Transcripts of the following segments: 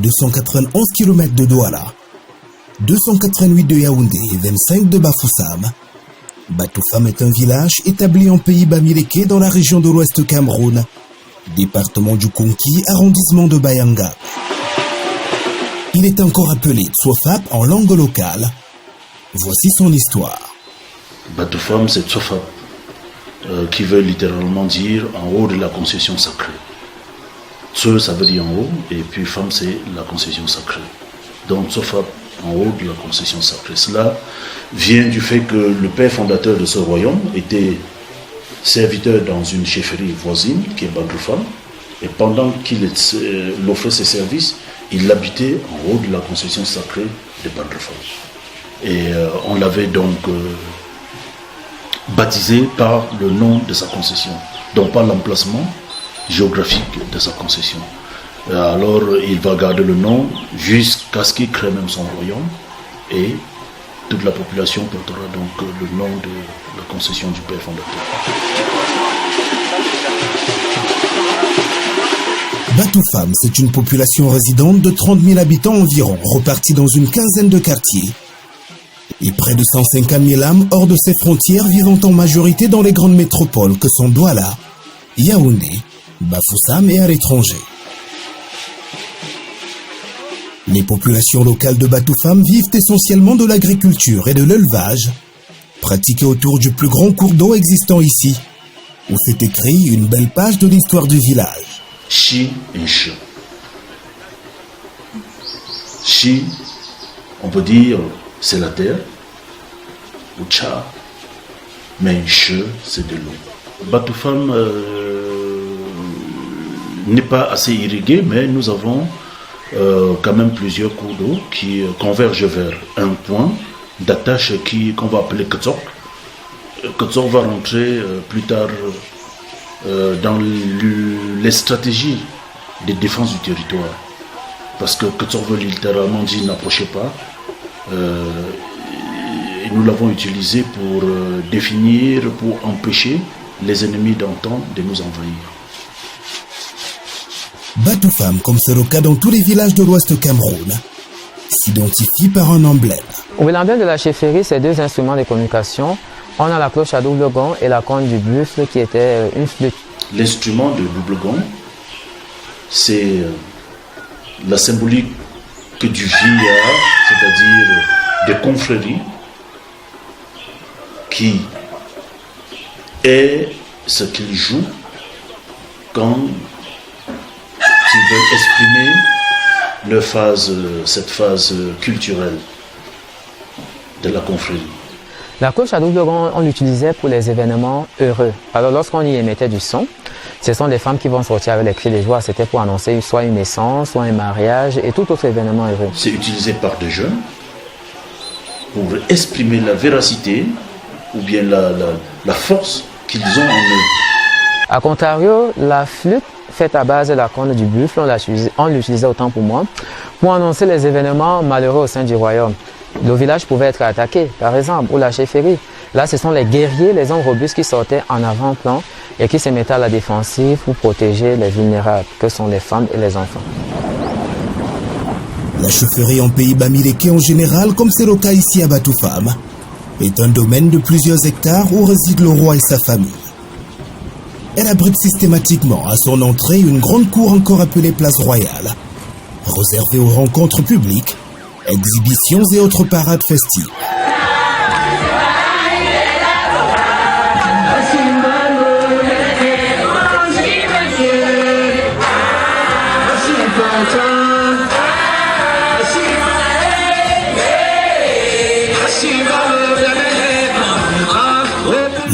291 km de Douala, 288 de Yaoundé et 25 de Bafoussam, Batoufam est un village établi en pays Bamileke dans la région de l'Ouest Cameroun, département du Konki, arrondissement de Bayanga. Il est encore appelé Tsofap en langue locale. Voici son histoire. Batoufam, c'est Tsofap, qui veut littéralement dire en haut de la concession sacrée. Tse, ça veut dire en haut, et puis femme, c'est la concession sacrée. Donc Tsofap, en haut de la concession sacrée. Cela vient du fait que le père fondateur de ce royaume était serviteur dans une chefferie voisine, qui est Batoufam, et pendant qu'il offrait ses services, il habitait en haut de la concession sacrée de Batoufam. Et on l'avait donc baptisé par le nom de sa concession, donc par l'emplacement géographique de sa concession. Alors il va garder le nom jusqu'à ce qu'il crée même son royaume, et toute la population portera donc le nom de la concession du père fondateur. Batoufam, c'est une population résidente de 30 000 habitants environ, repartie dans une quinzaine de quartiers. Et près de 150 000 âmes hors de ses frontières vivant en majorité dans les grandes métropoles que sont Douala, Yaoundé, Bafoussam et à l'étranger. Les populations locales de Batoufam vivent essentiellement de l'agriculture et de l'élevage, pratiqués autour du plus grand cours d'eau existant ici, où s'est écrit une belle page de l'histoire du village. Chi et Che. Chi, on peut dire, c'est la terre, ou Cha, mais Che, c'est de l'eau. Batoufam n'est pas assez irrigué, mais nous avons quand même plusieurs cours d'eau qui convergent vers un point d'attache qu'on va appeler Ketsok. Ketsok va rentrer plus tard dans les stratégies de défense du territoire. Parce que Ketsok veut littéralement dire n'approchez pas. Et nous l'avons utilisé pour définir, pour empêcher les ennemis d'antan de nous envahir. Batoufam, comme c'est le cas dans tous les villages de l'Ouest Cameroun, s'identifie par un emblème. Oui, l'emblème de la chefferie, c'est deux instruments de communication. On a la cloche à double gond et la corne du buffle qui était une flûte. L'instrument de double gond, c'est la symbolique du vieillard, c'est-à-dire des confréries, qui est ce qu'il joue quand ils veulent exprimer cette phase culturelle de la confrérie. La cloche à double gond, on l'utilisait pour les événements heureux. Alors lorsqu'on y émettait du son, ce sont les femmes qui vont sortir avec les cris de joie. C'était pour annoncer soit une naissance, soit un mariage et tout autre événement heureux. C'est utilisé par des jeunes pour exprimer la véracité ou bien la force qu'ils ont en eux. A contrario, la flûte faite à base de la corne du buffle, on l'utilisait autant pour moi, pour annoncer les événements malheureux au sein du royaume. Le village pouvait être attaqué, par exemple, ou la chefferie. Là, ce sont les guerriers, les hommes robustes qui sortaient en avant-plan et qui se mettaient à la défensive pour protéger les vulnérables, que sont les femmes et les enfants. La chefferie en pays Bamileke en général, comme c'est le cas ici à Batoufam, est un domaine de plusieurs hectares où réside le roi et sa famille. Elle abrite systématiquement à son entrée une grande cour encore appelée Place Royale, réservée aux rencontres publiques, exhibitions et autres parades festives.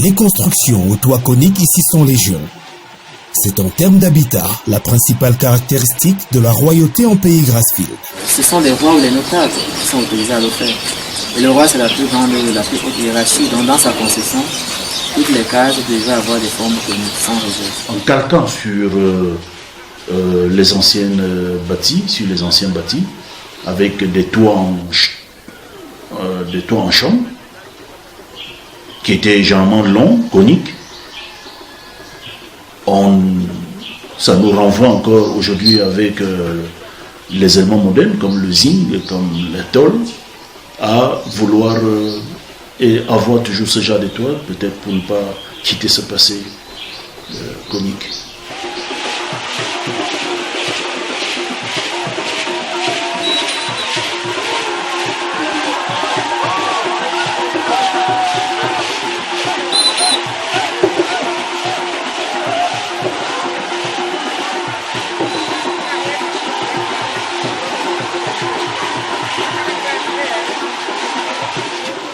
Les constructions au toit conique ici sont légion. C'est en termes d'habitat la principale caractéristique de la royauté en pays Grassfield. Ce sont des rois ou des notables qui sont autorisés à le faire. Et le roi, c'est la plus haute hiérarchie. Donc dans sa concession, toutes les cases devaient avoir des formes coniques sans réserve. En calquant sur les anciennes bâtis, sur les anciens bâtis, avec des toits en chambre, qui étaient généralement longs, coniques, ça nous renvoie encore aujourd'hui avec les éléments modernes comme le zinc, comme la tôle, à vouloir et avoir toujours ce genre d'étoile, peut-être pour ne pas quitter ce passé conique.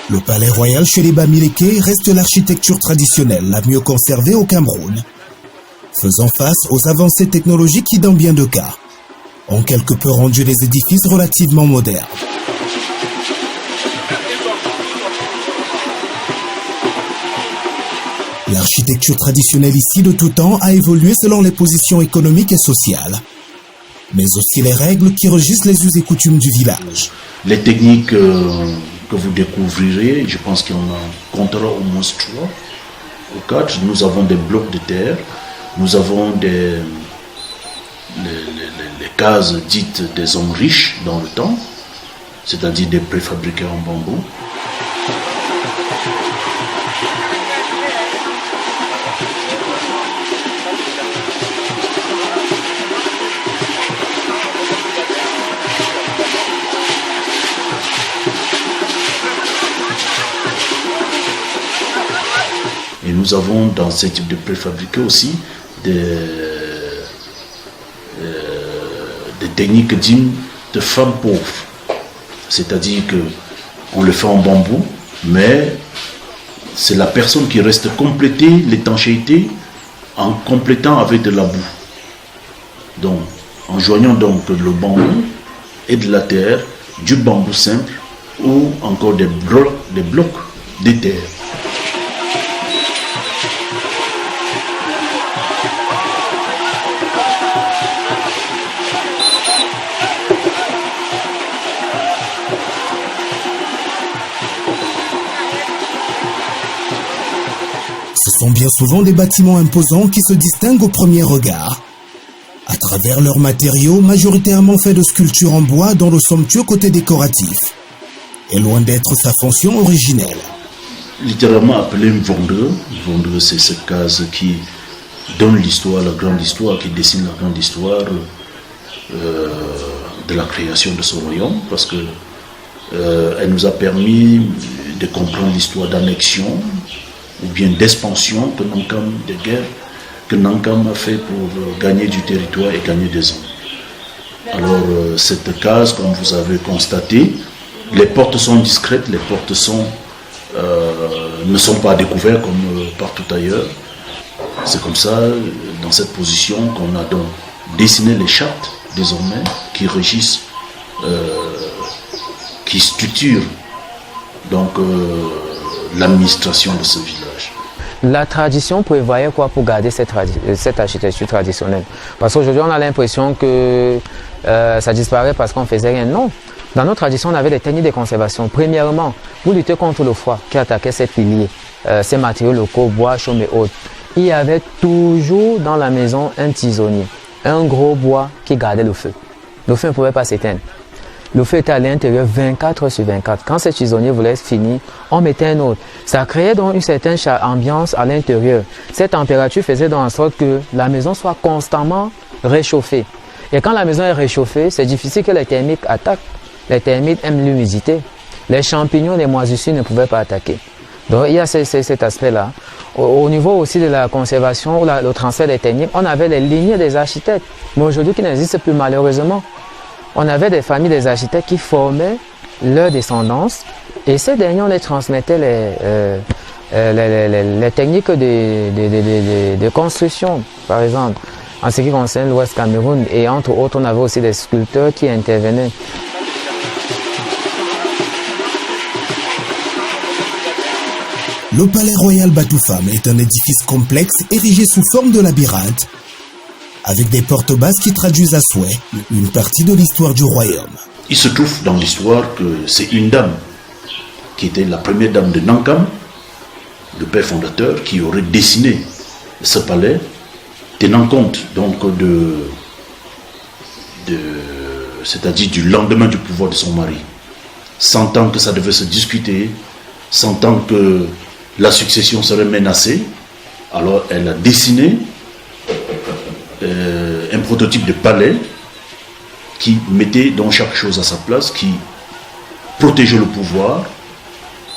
Le palais royal chez les Bamileke reste l'architecture traditionnelle la mieux conservée au Cameroun, faisant face aux avancées technologiques qui, dans bien de cas, ont quelque peu rendu les édifices relativement modernes. L'architecture traditionnelle ici de tout temps a évolué selon les positions économiques et sociales, mais aussi les règles qui régissent les us et coutumes du village. Les techniques que vous découvrirez, je pense qu'on en comptera au moins 3 ou 4. Nous avons des blocs de terre, nous avons les cases dites des hommes riches dans le temps, c'est-à-dire des préfabriqués en bambou. Et nous avons dans ce type de préfabriqués aussi des techniques dignes de femmes pauvres. C'est-à-dire qu'on le fait en bambou, mais c'est la personne qui reste compléter l'étanchéité en complétant avec de la boue. Donc, en joignant donc le bambou et de la terre, du bambou simple ou encore des blocs de terre. Ce sont bien souvent des bâtiments imposants qui se distinguent au premier regard, à travers leurs matériaux majoritairement faits de sculptures en bois dont le somptueux côté décoratif est loin d'être sa fonction originelle. Littéralement appelé une vendeur. Vendeur, c'est cette case qui donne l'histoire, la grande histoire, qui dessine la grande histoire de la création de ce royaume, parce que elle nous a permis de comprendre l'histoire d'annexion ou bien d'expansion que Nankam, de guerre, que Nankam a fait pour gagner du territoire et gagner des hommes. Alors cette case, comme vous avez constaté, les portes sont discrètes, les portes ne sont pas découvertes comme partout ailleurs. C'est comme ça, dans cette position, qu'on a donc dessiné les chartes désormais qui régissent, qui structurent donc l'administration de ce village. La tradition prévoyait quoi pour garder cette architecture traditionnelle? Parce qu'aujourd'hui, on a l'impression que ça disparaît parce qu'on ne faisait rien. Non. Dans nos traditions, on avait des techniques de conservation. Premièrement, pour lutter contre le froid qui attaquait ces piliers, ces matériaux locaux, bois, chaume et autres, il y avait toujours dans la maison un tisonnier, un gros bois qui gardait le feu. Le feu ne pouvait pas s'éteindre. Le feu était à l'intérieur 24 heures sur 24. Quand ce tisonnier voulait finir, on mettait un autre. Ça créait donc une certaine ambiance à l'intérieur. Cette température faisait donc en sorte que la maison soit constamment réchauffée. Et quand la maison est réchauffée, c'est difficile que les termites attaquent. Les termites aiment l'humidité. Les champignons, les moisissures ne pouvaient pas attaquer. Donc il y a cet aspect-là. Au niveau aussi de la conservation, le transfert des techniques, on avait les lignées des architectes. Mais aujourd'hui, qui n'existent plus malheureusement. On avait des familles des architectes qui formaient leur descendance et ces derniers, on les transmettait les techniques de construction, par exemple, en ce qui concerne l'Ouest Cameroun. Et entre autres, on avait aussi des sculpteurs qui intervenaient. Le palais royal Batoufam est un édifice complexe érigé sous forme de labyrinthe, avec des portes basses qui traduisent à souhait une partie de l'histoire du royaume. Il se trouve dans l'histoire que c'est une dame, qui était la première dame de Nankam, le père fondateur, qui aurait dessiné ce palais, tenant compte donc de c'est-à-dire du lendemain du pouvoir de son mari, sentant que ça devait se discuter, sentant que la succession serait menacée, alors elle a dessiné un prototype de palais qui mettait dans chaque chose à sa place, qui protégeait le pouvoir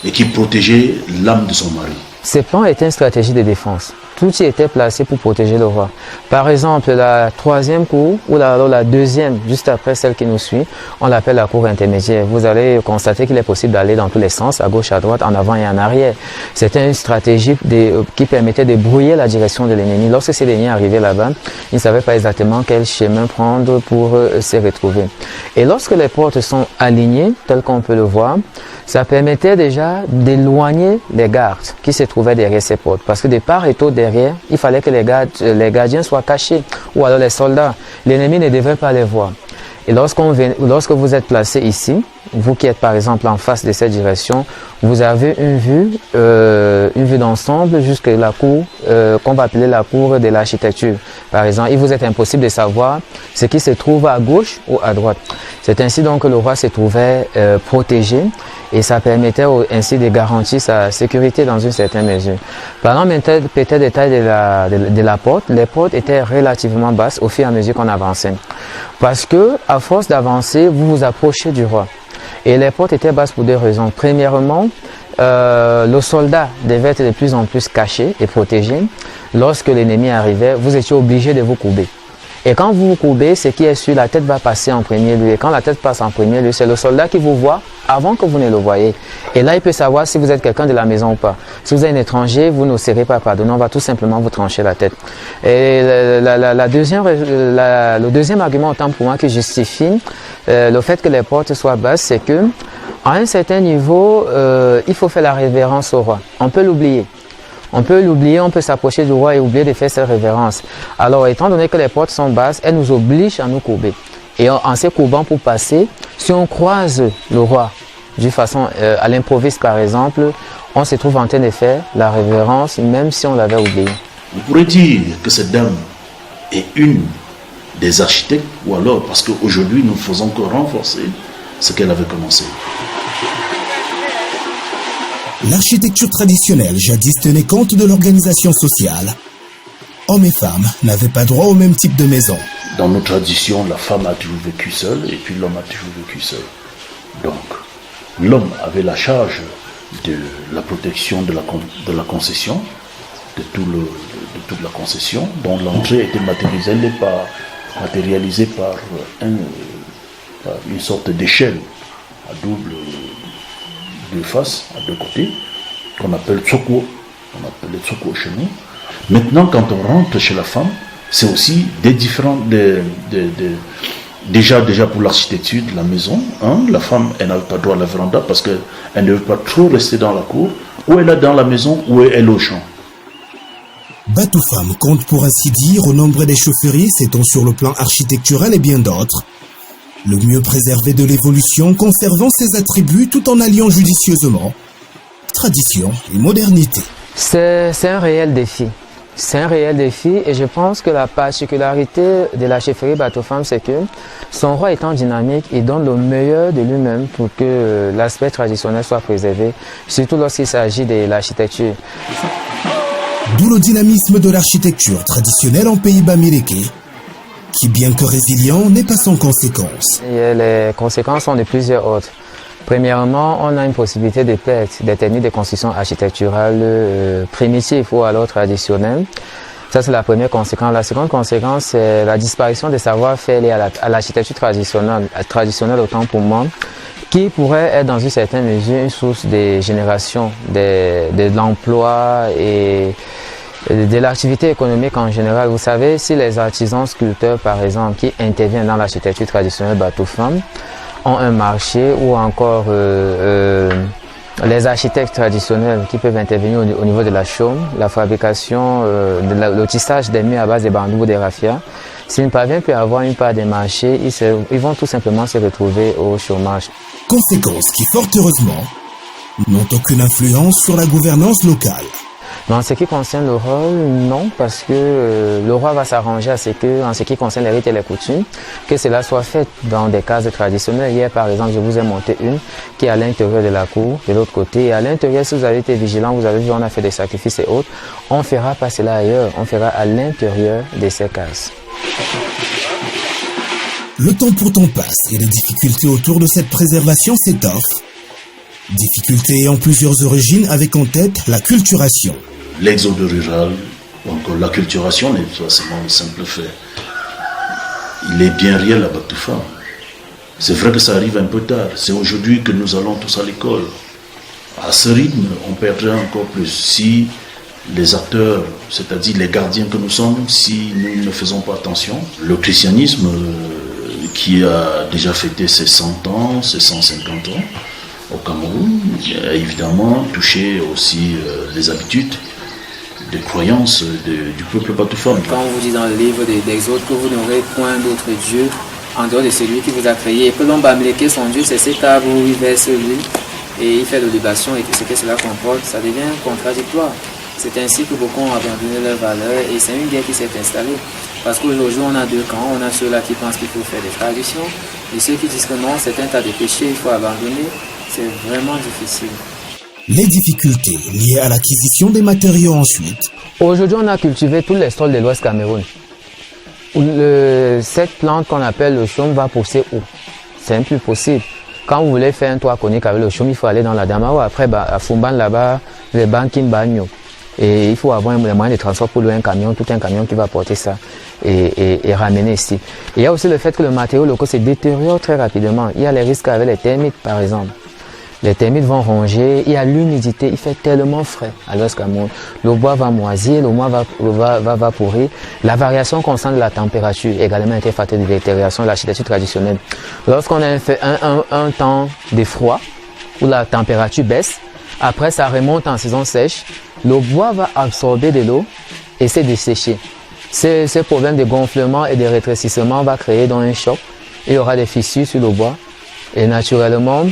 et qui protégeait l'âme de son mari. Ces plans étaient une stratégie de défense. Tout y était placé pour protéger le roi. Par exemple, la troisième cour, ou la deuxième, juste après celle qui nous suit, on l'appelle la cour intermédiaire. Vous allez constater qu'il est possible d'aller dans tous les sens, à gauche, à droite, en avant et en arrière. C'était une stratégie qui permettait de brouiller la direction de l'ennemi. Lorsque ces ennemis arrivaient là-bas, ils ne savaient pas exactement quel chemin prendre pour se retrouver. Et lorsque les portes sont alignées, tel qu'on peut le voir, ça permettait déjà d'éloigner les gardes qui se trouvaient derrière ces portes. Parce que de part et d'autre derrière, il fallait que les gardiens soient cachés, ou alors les soldats. L'ennemi ne devait pas les voir. Et lorsque vous êtes placé ici, vous qui êtes par exemple en face de cette direction, vous avez une vue d'ensemble jusqu'à la cour qu'on va appeler la cour de l'architecture. Par exemple, il vous est impossible de savoir ce qui se trouve à gauche ou à droite. C'est ainsi donc que le roi se trouvait protégé et ça permettait ainsi de garantir sa sécurité dans une certaine mesure. Parlons maintenant peut-être des tailles de la porte. Les portes étaient relativement basses au fur et à mesure qu'on avançait. Parce que à force d'avancer, vous vous approchez du roi. Et les portes étaient basses pour deux raisons. Premièrement, le soldat devait être de plus en plus caché et protégé. Lorsque l'ennemi arrivait, vous étiez obligé de vous courber. Et quand vous vous courbez, ce qui est sûr, la tête va passer en premier lieu. Et quand la tête passe en premier lieu, c'est le soldat qui vous voit avant que vous ne le voyez. Et là, il peut savoir si vous êtes quelqu'un de la maison ou pas. Si vous êtes un étranger, vous ne serez pas pardonné. On va tout simplement vous trancher la tête. Et le deuxième argument, autant pour moi, qui justifie le fait que les portes soient basses, c'est que à un certain niveau, il faut faire la révérence au roi. On peut l'oublier. On peut l'oublier, on peut s'approcher du roi et oublier de faire cette révérence. Alors, étant donné que les portes sont basses, elles nous obligent à nous courber. Et en se courbant pour passer, si on croise le roi d'une façon à l'improviste par exemple, on se trouve en train de faire la révérence même si on l'avait oublié. On pourrait dire que cette dame est une des architectes, ou alors parce qu'aujourd'hui nous faisons que renforcer ce qu'elle avait commencé. L'architecture traditionnelle jadis tenait compte de l'organisation sociale. Hommes et femmes n'avaient pas droit au même type de maison. Dans nos traditions, la femme a toujours vécu seule et puis l'homme a toujours vécu seul. Donc, l'homme avait la charge de la protection de la concession, de toute la concession, dont l'entrée était matérialisée par une sorte d'échelle à double deux faces, à deux côtés, qu'on appelle tsoko. On appelle les tsoko chez nous. Maintenant, quand on rentre chez la femme, c'est aussi déjà pour l'architecture de la maison. La femme, elle n'a pas droit à la véranda parce qu'elle ne veut pas trop rester dans la cour, ou elle est dans la maison, ou elle est au champ. Batoufam compte pour ainsi dire au nombre des chaufferies, s'étend sur le plan architectural et bien d'autres. Le mieux préservé de l'évolution, conservant ses attributs tout en alliant judicieusement tradition et modernité. C'est un réel défi. C'est un réel défi et je pense que la particularité de la chefferie Batoufam, c'est que son roi étant dynamique, il donne le meilleur de lui-même pour que l'aspect traditionnel soit préservé, surtout lorsqu'il s'agit de l'architecture. D'où le dynamisme de l'architecture traditionnelle en Pays-Bas Méléké, qui bien que résilient n'est pas sans conséquences. Et les conséquences sont de plusieurs ordres. Premièrement, on a une possibilité de perte des techniques de construction architecturale primitives ou alors traditionnelles. Ça, c'est la première conséquence. La seconde conséquence, c'est la disparition des savoir-faire liés à l'architecture traditionnelle autant pour moi, qui pourrait être dans une certaine mesure une source de génération de l'emploi et de l'activité économique en général. Vous savez, si les artisans sculpteurs, par exemple, qui interviennent dans l'architecture traditionnelle Batoufam, ont un marché, ou encore les architectes traditionnels qui peuvent intervenir au niveau de la chaume, la fabrication, le tissage des murs à base de bambou ou de raffia. S'ils ne parviennent plus à avoir une part des marchés, ils vont tout simplement se retrouver au chômage. Conséquences qui, fort heureusement, n'ont aucune influence sur la gouvernance locale. Mais en ce qui concerne le rôle, non, parce que le roi va s'arranger à ce que, en ce qui concerne les rites et les coutumes, que cela soit fait dans des cases traditionnelles. Hier, par exemple, je vous ai monté une qui est à l'intérieur de la cour, de l'autre côté. Et à l'intérieur, si vous avez été vigilant, vous avez vu, on a fait des sacrifices et autres. On ne fera pas cela ailleurs, on fera à l'intérieur de ces cases. Le temps pourtant passe et les difficultés autour de cette préservation s'étoffent. Difficultés ayant plusieurs origines avec en tête la culturation. L'exode rural, ou encore l'acculturation n'est pas forcément un simple fait. Il est bien réel à Batoufam. C'est vrai que ça arrive un peu tard. C'est aujourd'hui que nous allons tous à l'école. À ce rythme, on perdrait encore plus. Si les acteurs, c'est-à-dire les gardiens que nous sommes, si nous ne faisons pas attention, le christianisme qui a déjà fêté ses 100 ans, ses 150 ans au Cameroun, a évidemment touché aussi les habitudes, des croyances du peuple Batoufam. Quand on vous dit dans le livre d'Exode que vous n'aurez point d'autre Dieu en dehors de celui qui vous a créé, et que l'on va amléquer son Dieu, c'est cet arbre où il verse l'huile et il fait de libation, et que ce que cela comporte, ça devient contradictoire. C'est ainsi que beaucoup ont abandonné leurs valeurs, et c'est une guerre qui s'est installée. Parce qu'aujourd'hui, on a deux camps. On a ceux-là qui pensent qu'il faut faire des traditions, et ceux qui disent que non, c'est un tas de péchés, il faut abandonner. C'est vraiment difficile. Les difficultés liées à l'acquisition des matériaux ensuite. Aujourd'hui, on a cultivé tous les sols de l'Ouest Cameroun. Cette plante qu'on appelle le chaume va pousser où? C'est un plus possible. Quand vous voulez faire un toit conique avec le chaume, il faut aller dans la Damao. Après, à Fumban, là-bas, les banquines bagno. Et il faut avoir les moyens de transport pour louer un camion, tout un camion qui va porter ça et ramener ici. Et il y a aussi le fait que le matériau local se détériore très rapidement. Il y a les risques avec les termites, par exemple. Les termites vont ronger, il y a l'humidité, il fait tellement frais à l'Ouest Cameroun. Le bois va moisir, le bois va pourrir. La variation constante de la température également été facteur de détérioration de l'architecture traditionnelle. Lorsqu'on a un temps de froid, où la température baisse, après ça remonte en saison sèche, le bois va absorber de l'eau et se dessécher. Ces problèmes de gonflement et de rétrécissement va créer donc un choc. Il y aura des fissures sur le bois et naturellement,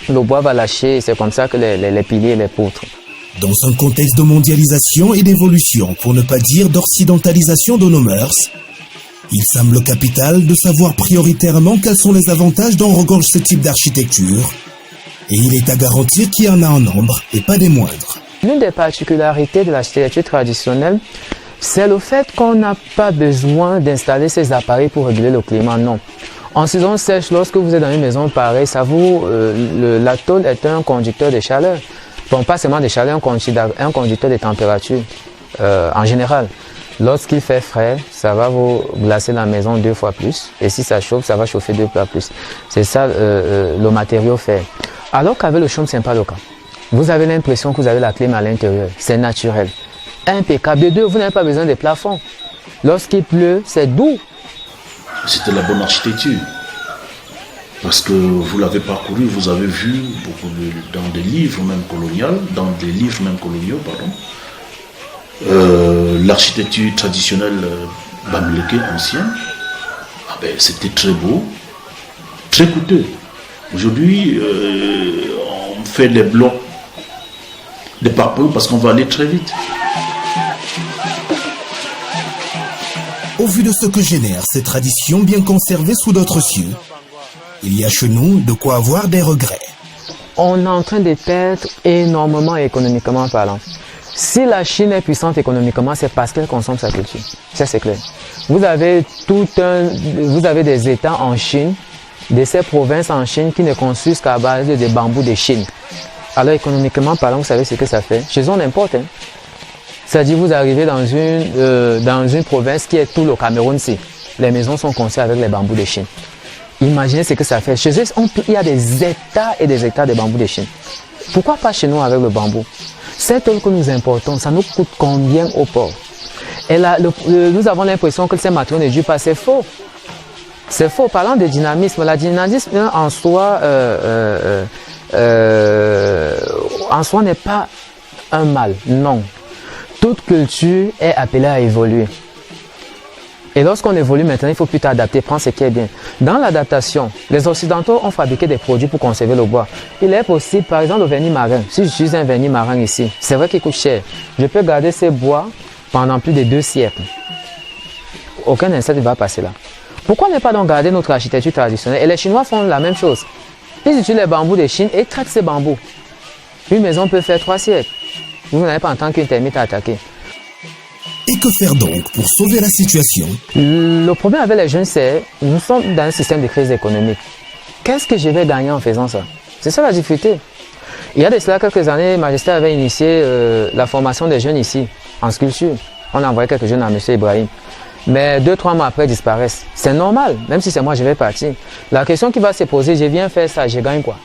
le bois va lâcher et c'est comme ça que les piliers et les poutres. Dans un contexte de mondialisation et d'évolution, pour ne pas dire d'occidentalisation de nos mœurs, il semble capital de savoir prioritairement quels sont les avantages dont regorge ce type d'architecture. Et il est à garantir qu'il y en a en nombre et pas des moindres. L'une des particularités de l'architecture traditionnelle, c'est le fait qu'on n'a pas besoin d'installer ces appareils pour réguler le climat, non. En saison sèche, lorsque vous êtes dans une maison pareille, la tôle est un conducteur de chaleur. Bon, pas seulement de chaleur, un conducteur de température en général. Lorsqu'il fait frais, ça va vous glacer la maison 2 fois plus. Et si ça chauffe, ça va chauffer 2 fois plus. C'est ça le matériau fait. Alors qu'avec le chaume, ce n'est pas le cas. Vous avez l'impression que vous avez la clim à l'intérieur. C'est naturel. Impeccable. De deux, vous n'avez pas besoin de plafond. Lorsqu'il pleut, c'est doux. C'était la bonne architecture. Parce que vous l'avez parcouru, vous avez vu beaucoup dans des livres même coloniaux, l'architecture traditionnelle bamileke ancienne, c'était très beau, très coûteux. Aujourd'hui, on fait des blocs, des parpaings parce qu'on va aller très vite. Au vu de ce que génère ces traditions bien conservées sous d'autres cieux, il y a chez nous de quoi avoir des regrets. On est en train de perdre énormément économiquement parlant. Si la Chine est puissante économiquement, c'est parce qu'elle consomme sa culture. Ça, c'est clair. Vous avez des États en Chine, de ces provinces en Chine qui ne construisent qu'à base de bambous de Chine. Alors économiquement parlant, vous savez ce que ça fait? Chez eux, on importe. C'est-à-dire vous arrivez dans une province qui est tout le Cameroun-ci. Les maisons sont construites avec les bambous de Chine. Imaginez ce que ça fait. Chez eux, il y a des hectares et des hectares de bambous de Chine. Pourquoi pas chez nous avec le bambou? Cette tôle que nous importons, ça nous coûte combien au port? Et là, nous avons l'impression que ces matériaux ne durent pas. C'est faux. C'est faux. Parlant de dynamisme, la dynamisme en soi n'est pas un mal. Non. Toute culture est appelée à évoluer. Et lorsqu'on évolue maintenant, il faut plutôt adapter, prendre ce qui est bien. Dans l'adaptation, les Occidentaux ont fabriqué des produits pour conserver le bois. Il est possible, par exemple, le vernis marin. Si j'utilise un vernis marin ici, c'est vrai qu'il coûte cher. Je peux garder ces bois pendant plus de 2 siècles. Aucun insecte ne va passer là. Pourquoi ne pas donc garder notre architecture traditionnelle? Et les Chinois font la même chose. Ils utilisent les bambous de Chine et traitent ces bambous. Une maison peut faire 3 siècles. Vous n'avez pas en tant qu'une termite à attaquer. Et que faire donc pour sauver la situation? Le problème avec les jeunes, c'est que nous sommes dans un système de crise économique. Qu'est-ce que je vais gagner en faisant ça? C'est ça la difficulté. Il y a de cela quelques années, Majesté avait initié la formation des jeunes ici, en sculpture. On a envoyé quelques jeunes à M. Ibrahim. Mais 2-3 mois après, ils disparaissent. C'est normal, même si c'est moi, je vais partir. La question qui va se poser, je viens faire ça, je gagne quoi?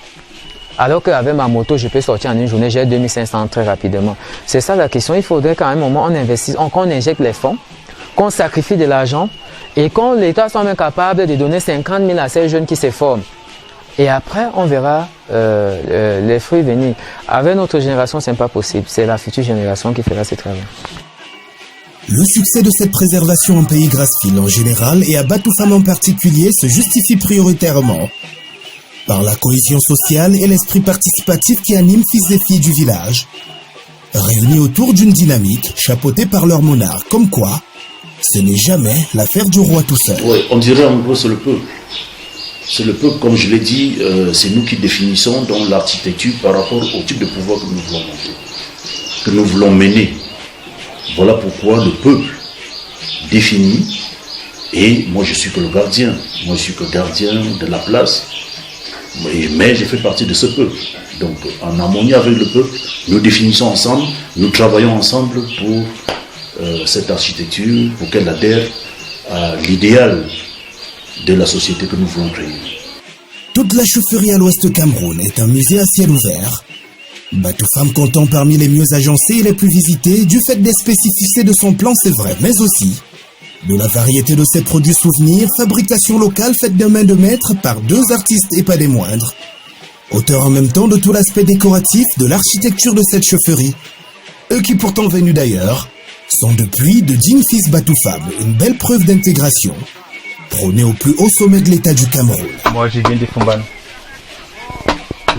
Alors qu'avec ma moto, je peux sortir en une journée, j'ai 2500 très rapidement. C'est ça la question. Il faudrait qu'à un moment, on investisse, qu'on injecte les fonds, qu'on sacrifie de l'argent et qu'on l'État soit même capable de donner 50 000 à ces jeunes qui se forment. Et après, on verra les fruits venir. Avec notre génération, ce n'est pas possible. C'est la future génération qui fera ce travail. Le succès de cette préservation en pays Grassfield en général et à Batoufam en particulier se justifie prioritairement par la cohésion sociale et l'esprit participatif qui anime fils et filles du village, réunis autour d'une dynamique chapeautée par leur monarque, comme quoi ce n'est jamais l'affaire du roi tout seul. Oui, on dirait en gros c'est le peuple. C'est le peuple, comme je l'ai dit, c'est nous qui définissons dans l'architecture par rapport au type de pouvoir que nous voulons monter, que nous voulons mener. Voilà pourquoi le peuple définit, et moi je suis que le gardien, moi je suis que gardien de la place, mais je fais partie de ce peuple. Donc en harmonie avec le peuple, nous définissons ensemble, nous travaillons ensemble pour cette architecture, pour qu'elle adhère à l'idéal de la société que nous voulons créer. Toute la chaufferie à l'ouest Cameroun est un musée à ciel ouvert. Batoufam comptant parmi les mieux agencés et les plus visités du fait des spécificités de son plan, c'est vrai, mais aussi de la variété de ses produits souvenirs, fabrication locale faite de main de maître par 2 artistes et pas des moindres. Auteurs en même temps de tout l'aspect décoratif de l'architecture de cette chaufferie. Eux qui pourtant venus d'ailleurs, sont depuis de dignes fils Batoufam, une belle preuve d'intégration, prônée au plus haut sommet de l'État du Cameroun. Moi je viens de Fumban.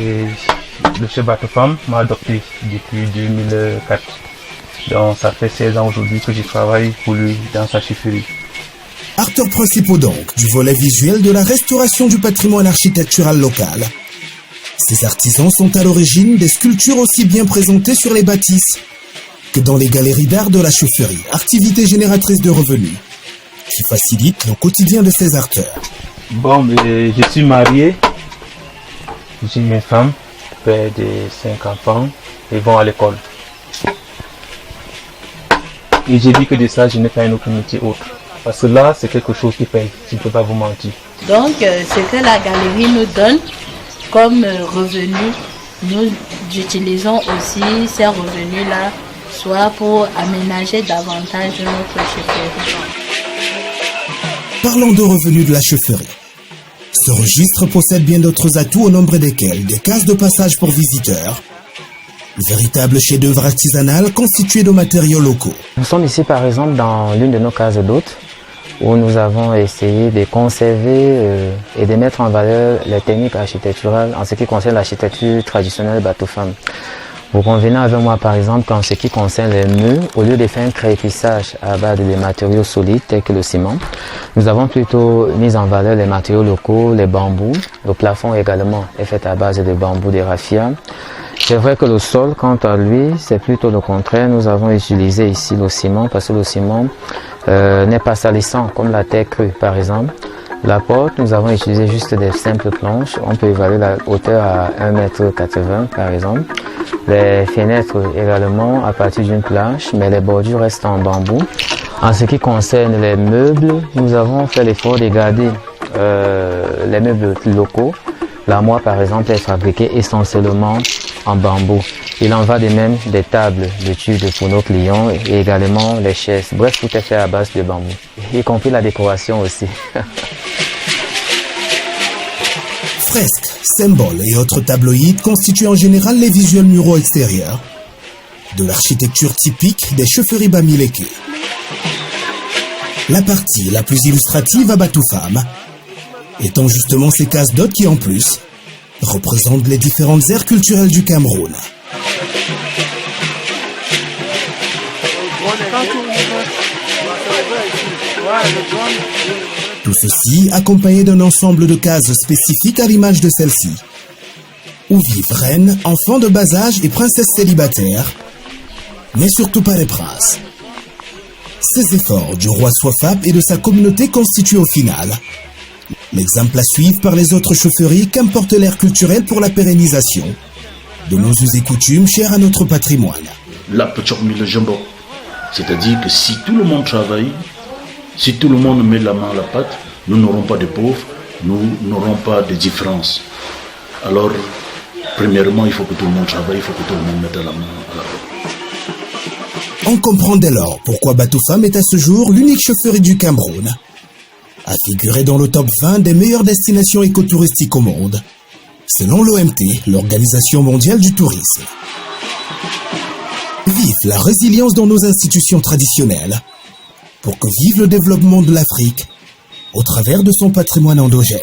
Et le chef Batoufam m'a adopté depuis 2004. Donc ça fait 16 ans aujourd'hui que je travaille pour lui dans sa chaufferie. Acteurs principaux donc du volet visuel de la restauration du patrimoine architectural local. Ces artisans sont à l'origine des sculptures aussi bien présentées sur les bâtisses que dans les galeries d'art de la chaufferie, activité génératrice de revenus qui facilite le quotidien de ces acteurs. Bon, mais je suis marié, j'ai une femme, père de 5 enfants, ils vont à l'école. Et j'ai dit que de ça, je n'ai pas une autre métier autre. Parce que là, c'est quelque chose qui paye, je ne peux pas vous mentir. Donc, ce que la galerie nous donne comme revenus, nous utilisons aussi ces revenus-là, soit pour aménager davantage notre chaufferie. Parlons de revenus de la chaufferie. Ce registre possède bien d'autres atouts au nombre desquels des cases de passage pour visiteurs, véritable chef-d'œuvre artisanal constitué de matériaux locaux. Nous sommes ici par exemple dans l'une de nos cases d'hôtes où nous avons essayé de conserver et de mettre en valeur les techniques architecturales en ce qui concerne l'architecture traditionnelle Batoufam. Vous convenez avec moi par exemple qu'en ce qui concerne les murs, au lieu de faire un crépissage à base de matériaux solides tels que le ciment, nous avons plutôt mis en valeur les matériaux locaux, les bambous. Le plafond également est fait à base de bambous de raffia. C'est vrai que le sol, quant à lui, c'est plutôt le contraire. Nous avons utilisé ici le ciment parce que le ciment n'est pas salissant comme la terre crue par exemple. La porte, nous avons utilisé juste des simples planches. On peut évaluer la hauteur à 1,80 m par exemple. Les fenêtres également à partir d'une planche, mais les bordures restent en bambou. En ce qui concerne les meubles, nous avons fait l'effort de garder les meubles locaux. L'armoire par exemple est fabriquée essentiellement en bambou. Il en va de même des tables d'études pour nos clients et également les chaises. Bref, tout est fait à base de bambou, y compris la décoration aussi. Fresques, symboles et autres tabloïds constituent en général les visuels muraux extérieurs de l'architecture typique des chaufferies Bamileke. La partie la plus illustrative à Batoufam étant justement ces cases d'hôtes qui en plus représentent les différentes aires culturelles du Cameroun. Tout ceci accompagné d'un ensemble de cases spécifiques à l'image de celle-ci, où vivent reines, enfants de bas âge et princesses célibataires, mais surtout pas les princes. Ces efforts du roi Swafap et de sa communauté constituent au final l'exemple à suivre par les autres chaufferies qu'importe l'ère culturelle pour la pérennisation de nos us et coutumes chers à notre patrimoine. La Pechormi le jambon. C'est-à-dire que si tout le monde travaille, si tout le monde met la main à la pâte, nous n'aurons pas de pauvres, nous n'aurons pas de différences. Alors, premièrement, il faut que tout le monde travaille, il faut que tout le monde mette la main à la pâte. On comprend dès lors pourquoi Batoufam est à ce jour l'unique chaufferie du Cameroun à figurer dans le top 20 des meilleures destinations écotouristiques au monde, selon l'OMT, l'Organisation mondiale du tourisme. Vive la résilience dans nos institutions traditionnelles, pour que vive le développement de l'Afrique au travers de son patrimoine endogène.